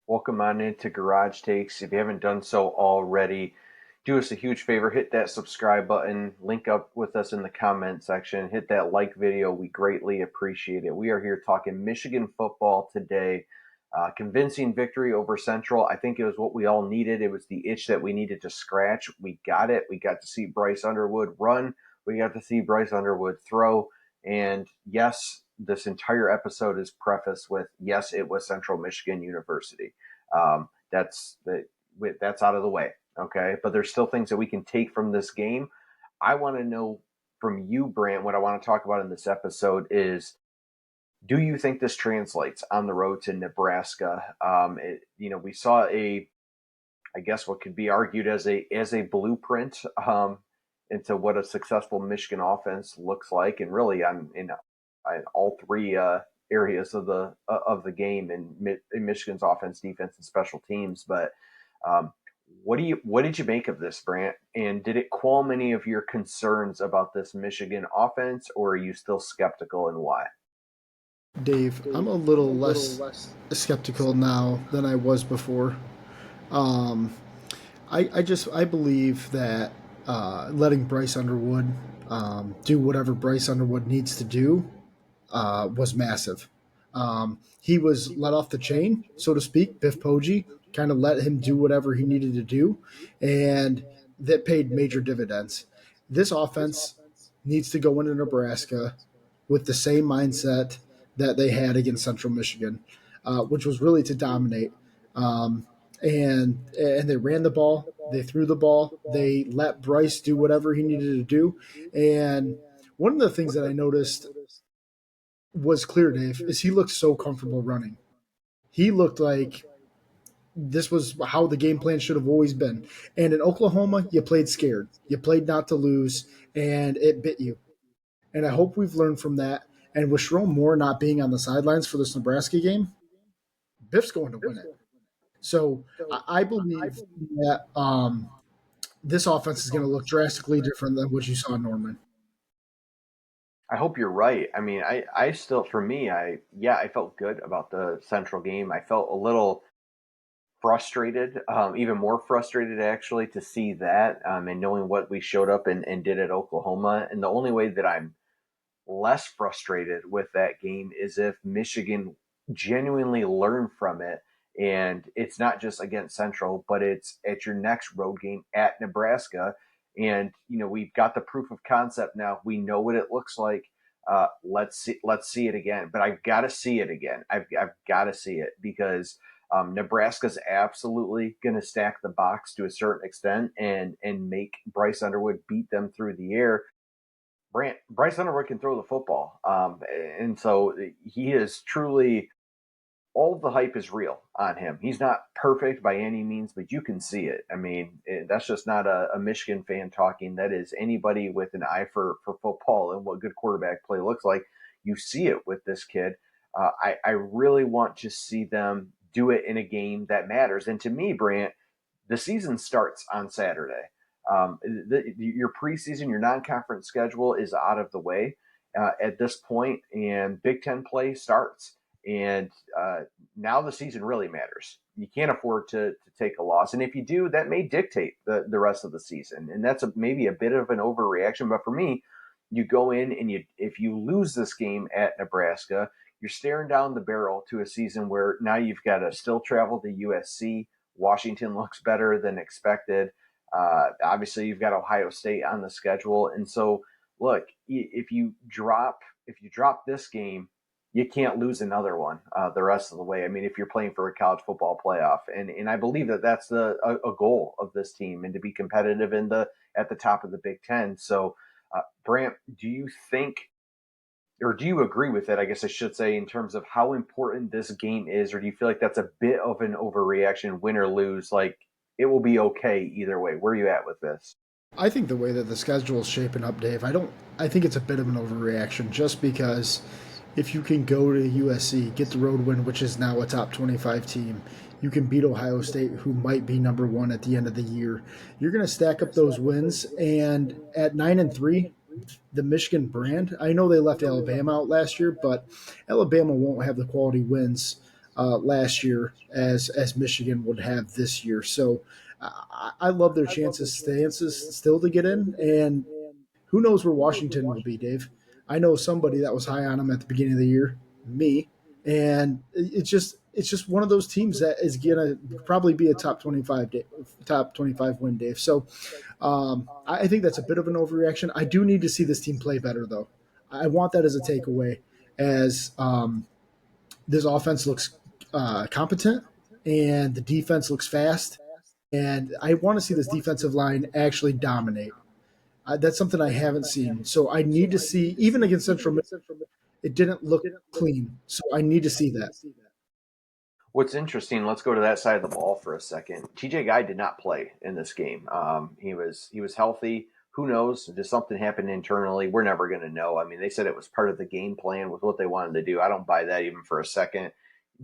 Welcome on into Garage Takes. If you haven't done so already, do us a huge favor, hit that subscribe button, link up with us in the comment section, hit that like video. We greatly appreciate it. We are here talking Michigan football today. Convincing victory over Central. I think it was what we all needed. It was the itch that we needed to scratch. We got it. We got to see Bryce Underwood run. We got to see Bryce Underwood throw. And yes, this entire episode is prefaced with, yes, it was Central Michigan University. That's out of the way. Okay. But there's still things that we can take from this game. I want to know from you, Brant, what I want to talk about in this episode is, do you think this translates on the road to Nebraska? We saw I guess what could be argued as a blueprint into what a successful Michigan offense looks like, and really in all three areas of the game in Michigan's offense, defense, and special teams. But um, what did you make of this, Brant? And did it qualm any of your concerns about this Michigan offense, or are you still skeptical, and why? Dave, I'm a little less skeptical now than I was before. Um, I believe that letting Bryce Underwood do whatever Bryce Underwood needs to do was massive. He was let off the chain, so to speak. Biff Poggi kind of let him do whatever he needed to do, and that paid major dividends. This offense needs to go into Nebraska with the same mindset that they had against Central Michigan, which was really to dominate. Um, and they ran the ball, they threw the ball, they let Bryce do whatever he needed to do. And one of the things that I noticed was clear, Dave, is he looked so comfortable running. He looked like this was how the game plan should have always been. And in Oklahoma, you played scared. You played not to lose, and it bit you. And I hope we've learned from that. And with Sherrone Moore not being on the sidelines for this Nebraska game, Biff's going to win it. So I believe that this offense is going to look drastically different than what you saw in Norman. I hope you're right. I mean, I still, for me, I felt good about the Central game. I felt a little frustrated, even more frustrated actually, to see that and knowing what we showed up and did at Oklahoma. And the only way that I'm less frustrated with that game is if Michigan genuinely learn from it. And it's not just against Central, but it's at your next road game at Nebraska. And we've got the proof of concept now. We know what it looks like. Let's see it again. But I've got to see it again. I've got to see it because Nebraska's absolutely going to stack the box to a certain extent and make Bryce Underwood beat them through the air. Bryce Underwood can throw the football, and so he is truly, all of the hype is real on him. He's not perfect by any means, but you can see it. I mean, that's just not a Michigan fan talking. That is anybody with an eye for football and what good quarterback play looks like. You see it with this kid. I really want to see them do it in a game that matters. And to me, Brant, the season starts on Saturday. Your preseason, your non-conference schedule is out of the way at this point, and Big Ten play starts. And now the season really matters. You can't afford to take a loss, and if you do, that may dictate the rest of the season. And that's maybe a bit of an overreaction. But for me, you go in and if you lose this game at Nebraska, you're staring down the barrel to a season where now you've got to still travel to USC. Washington looks better than expected. Obviously, you've got Ohio State on the schedule, and so look, if you drop this game, you can't lose another one the rest of the way. I mean, if you're playing for a college football playoff, and I believe that that's a goal of this team, and to be competitive at the top of the Big Ten. So, Brant, do you think, or do you agree with it? I guess I should say, in terms of how important this game is, or do you feel like that's a bit of an overreaction, win or lose? Like, it will be okay either way. Where are you at with this? I think the way that the schedule is shaping up, Dave, I think it's a bit of an overreaction just because if you can go to USC, get the road win, which is now a top 25 team, you can beat Ohio State, who might be number one at the end of the year. You're going to stack up those wins, and at 9-3, the Michigan brand. I know they left Alabama out last year, but Alabama won't have the quality wins last year as Michigan would have this year. So I love their chances still to get in, and who knows where Washington will be, Dave. I know somebody that was high on them at the beginning of the year, me, and it's just one of those teams that is gonna probably be a top 25 win, Dave. So I think that's a bit of an overreaction. I do need to see this team play better, though. I want that as a takeaway, as this offense looks competent and the defense looks fast. And I want to see this defensive line actually dominate. That's something I haven't seen. So I need to see, even against Central, it didn't look clean. So I need to see that. What's interesting, let's go to that side of the ball for a second. TJ Guy did not play in this game. He was healthy. Who knows? Did something happen internally? We're never going to know. I mean, they said it was part of the game plan with what they wanted to do. I don't buy that even for a second.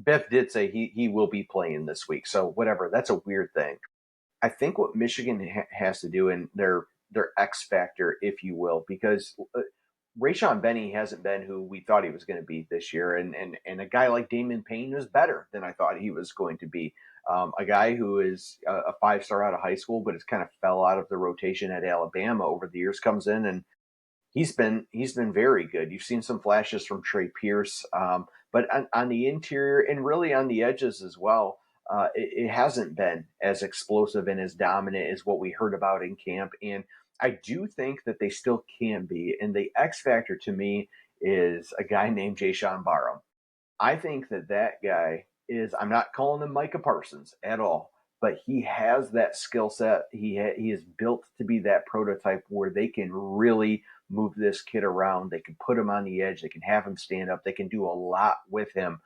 Biff did say he will be playing this week, so whatever. That's a weird thing. I think what Michigan has to do, and their X factor, if you will, because Rayshon Benny hasn't been who we thought he was going to be this year, and a guy like Damon Payne was better than I thought he was going to be. A guy who is a 5-star out of high school, but has kind of fell out of the rotation at Alabama over the years, comes in and he's been very good. You've seen some flashes from Trey Pierce, but on the interior and really on the edges as well, it hasn't been as explosive and as dominant as what we heard about in camp. And I do think that they still can be. And the X factor to me is a guy named Jay Barham. I think that guy is. I'm not calling him Micah Parsons at all, but he has that skill set. He is built to be that prototype where they can really move this kid around. They can put him on the edge. They can have him stand up. They can do a lot with him,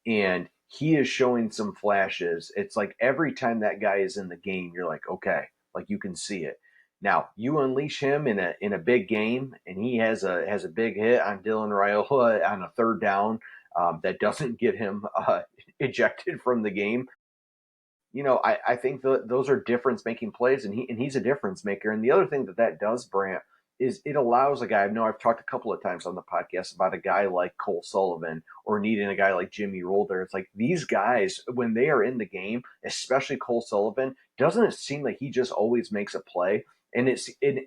and he is showing some flashes. It's like every time that guy is in the game, you're like, okay, like you can see it. Now you unleash him in a big game, and he has a big hit on Dylan Raiola on a third down that doesn't get him ejected from the game. I think those are difference making plays, and he's a difference maker. And the other thing that does, Brant, is it allows a guy. I know I've talked a couple of times on the podcast about a guy like Cole Sullivan or needing a guy like Jimmy Rolder. It's like these guys, when they are in the game, especially Cole Sullivan, doesn't it seem like he just always makes a play? And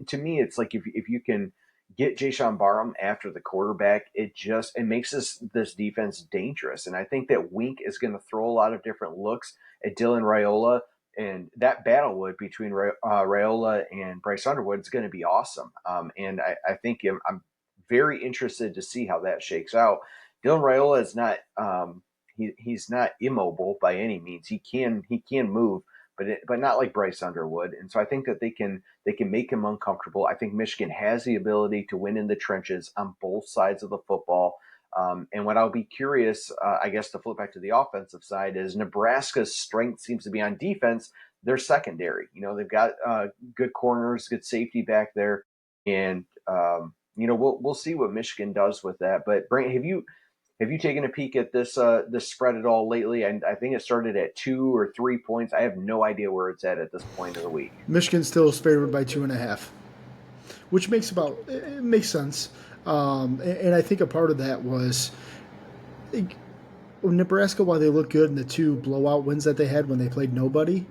to me, it's like if you can get Jay Barham after the quarterback, it makes this defense dangerous. And I think that Wink is going to throw a lot of different looks at Dylan Raiola, and that battle would between Raiola and Bryce Underwood is going to be awesome. And I think I'm very interested to see how that shakes out. Dylan Raiola is not he's not immobile by any means. He can move, but not like Bryce Underwood. And so I think that they can make him uncomfortable. I think Michigan has the ability to win in the trenches on both sides of the football. And what I'll be curious, I guess, to flip back to the offensive side is Nebraska's strength seems to be on defense. They're secondary. They've got good corners, good safety back there, and we'll see what Michigan does with that. But Brent, have you taken a peek at this spread at all lately? And I think it started at 2 or 3 points. I have no idea where it's at this point of the week. Michigan still is favored by 2.5, which it makes sense. And I think a part of that was Nebraska, while they look good in the two blowout wins that they had when they played nobody,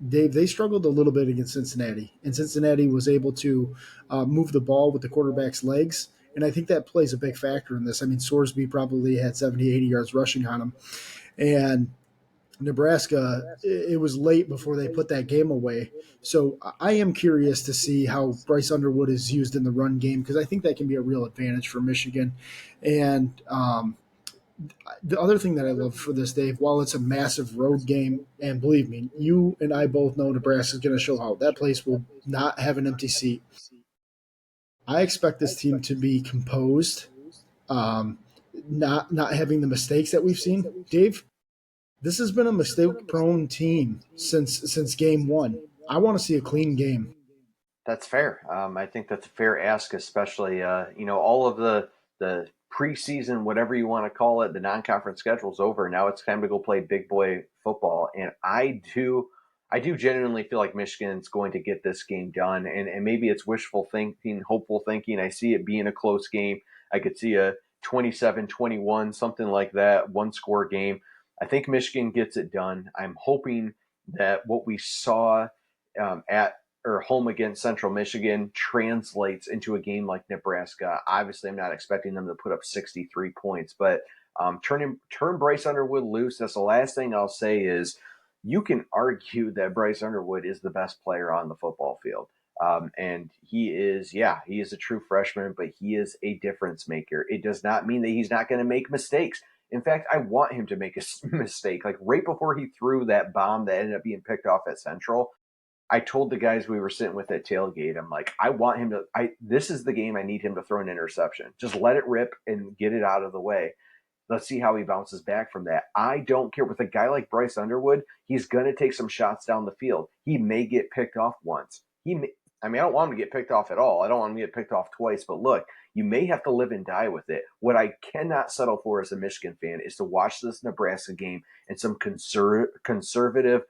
they struggled a little bit against Cincinnati, and Cincinnati was able to move the ball with the quarterback's legs, and I think that plays a big factor in this. I mean, Sorsby probably had 70, 80 yards rushing on him, and Nebraska, it was late before they put that game away. So I am curious to see how Bryce Underwood is used in the run game because I think that can be a real advantage for Michigan. And the other thing that I love for this, Dave, while it's a massive road game, and believe me, you and I both know Nebraska is going to show out. That place will not have an empty seat. I expect this team to be composed, um, not having the mistakes that we've seen. Dave, this has been a mistake-prone team since game one. I want to see a clean game. That's fair. I think that's a fair ask, especially all of the preseason, whatever you want to call it, the non-conference schedule's over. Now it's time to go play big boy football, and I do genuinely feel like Michigan's going to get this game done, and maybe it's wishful thinking, hopeful thinking. I see it being a close game. I could see a 27-21, something like that, one score game. I think Michigan gets it done. I'm hoping that what we saw at or home against Central Michigan translates into a game like Nebraska. Obviously, I'm not expecting them to put up 63 points, but turn Bryce Underwood loose. That's the last thing I'll say is you can argue that Bryce Underwood is the best player on the football field. And he is a true freshman, but he is a difference maker. It does not mean that he's not going to make mistakes. In fact, I want him to make a mistake. Like right before he threw that bomb that ended up being picked off at Central, I told the guys we were sitting with at tailgate, I'm like, I want him to. This is the game I need him to throw an interception. Just let it rip and get it out of the way. Let's see how he bounces back from that. I don't care. With a guy like Bryce Underwood, he's going to take some shots down the field. He may get picked off once. I mean, I don't want him to get picked off at all. I don't want him to get picked off twice. But look, you may have to live and die with it. What I cannot settle for as a Michigan fan is to watch this Nebraska game and some conservative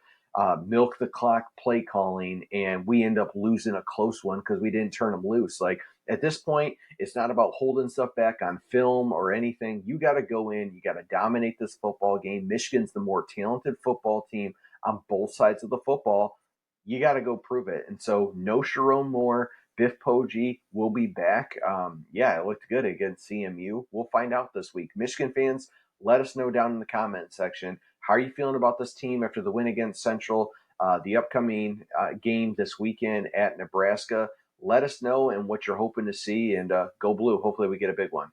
milk the clock play calling, and we end up losing a close one because we didn't turn them loose. Like at this point, it's not about holding stuff back on film or anything. You got to go in, you got to dominate this football game. Michigan's the more talented football team on both sides of the football. You got to go prove it. And so, no Sherrone Moore. Biff Poggi will be back. Yeah, it looked good against CMU. We'll find out this week. Michigan fans, let us know down in the comment section. How are you feeling about this team after the win against Central, the upcoming game this weekend at Nebraska? Let us know and what you're hoping to see, and go blue. Hopefully, we get a big one.